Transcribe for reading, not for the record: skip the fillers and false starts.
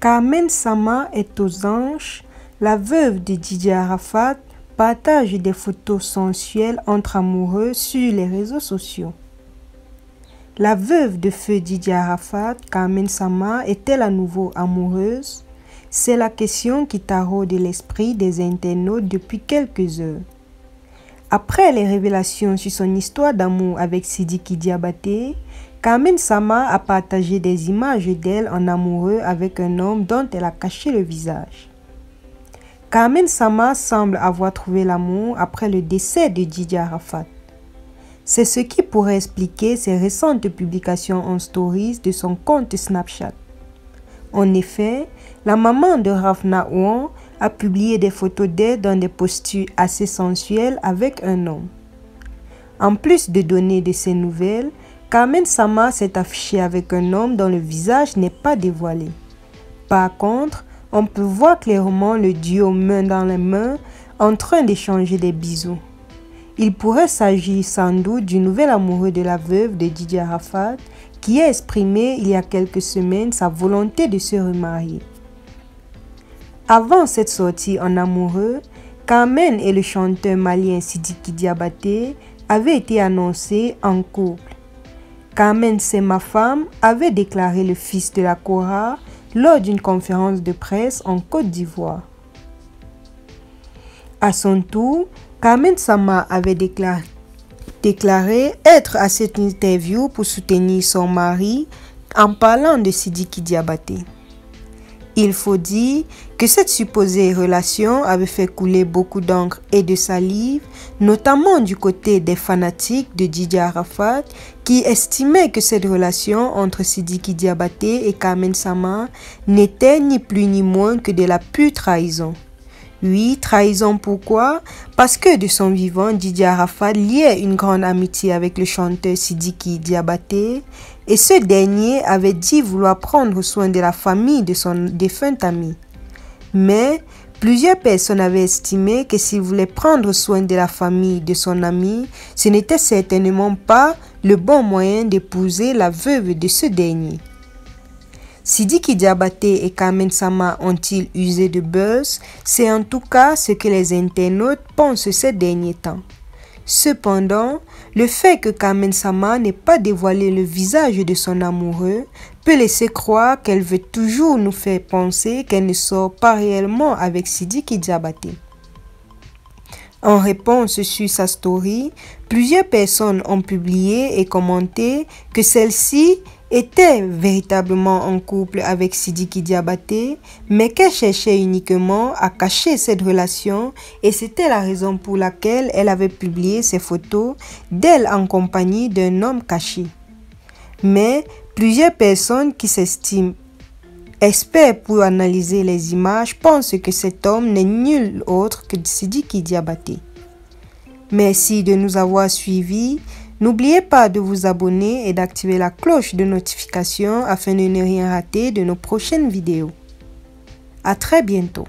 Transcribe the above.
Carmen Sama est aux anges. La veuve de Didier Arafat partage des photos sensuelles entre amoureux sur les réseaux sociaux. La veuve de feu Didier Arafat, Carmen Sama, est-elle à nouveau amoureuse? C'est la question qui taraude l'esprit des internautes depuis quelques heures. Après les révélations sur son histoire d'amour avec Sidiki Diabaté, Carmen Sama a partagé des images d'elle en amoureux avec un homme dont elle a caché le visage. Carmen Sama semble avoir trouvé l'amour après le décès de Didier Arafat. C'est ce qui pourrait expliquer ses récentes publications en stories de son compte Snapchat. En effet, la maman de Rafna Ouan a publié des photos d'elle dans des postures assez sensuelles avec un homme. En plus de donner de ses nouvelles, Carmen Sama s'est affichée avec un homme dont le visage n'est pas dévoilé. Par contre, on peut voir clairement le duo main dans la main en train d'échanger des bisous. Il pourrait s'agir sans doute du nouvel amoureux de la veuve de Didier Arafat qui a exprimé il y a quelques semaines sa volonté de se remarier. Avant cette sortie en amoureux, Carmen et le chanteur malien Sidiki Diabaté avaient été annoncés en couple. Carmen C'est ma femme avait déclaré le fils de la Kora lors d'une conférence de presse en Côte d'Ivoire. À son tour, Carmen Sama avait déclaré être à cette interview pour soutenir son mari en parlant de Sidiki Diabaté. Il faut dire que cette supposée relation avait fait couler beaucoup d'encre et de salive, notamment du côté des fanatiques de Didier Arafat qui estimaient que cette relation entre Sidiki Diabaté et Carmen Sama n'était ni plus ni moins que de la pure trahison. Oui, trahison pourquoi? Parce que de son vivant, Didier Arafat liait une grande amitié avec le chanteur Sidiki Diabaté et ce dernier avait dit vouloir prendre soin de la famille de son défunt ami. Mais plusieurs personnes avaient estimé que s'il voulait prendre soin de la famille de son ami, ce n'était certainement pas le bon moyen d'épouser la veuve de ce dernier. Sidiki Diabaté et Carmen Sama ont-ils usé de buzz? C'est en tout cas ce que les internautes pensent ces derniers temps. Cependant, le fait que Carmen Sama n'ait pas dévoilé le visage de son amoureux peut laisser croire qu'elle veut toujours nous faire penser qu'elle ne sort pas réellement avec Sidiki Diabaté. En réponse sur sa story, plusieurs personnes ont publié et commenté que celle-ci était véritablement en couple avec Sidiki Diabaté, mais qu'elle cherchait uniquement à cacher cette relation et c'était la raison pour laquelle elle avait publié ces photos d'elle en compagnie d'un homme caché. Mais plusieurs personnes qui s'estiment experts pour analyser les images pensent que cet homme n'est nul autre que Sidiki Diabaté. Merci de nous avoir suivis. N'oubliez pas de vous abonner et d'activer la cloche de notification afin de ne rien rater de nos prochaines vidéos. À très bientôt.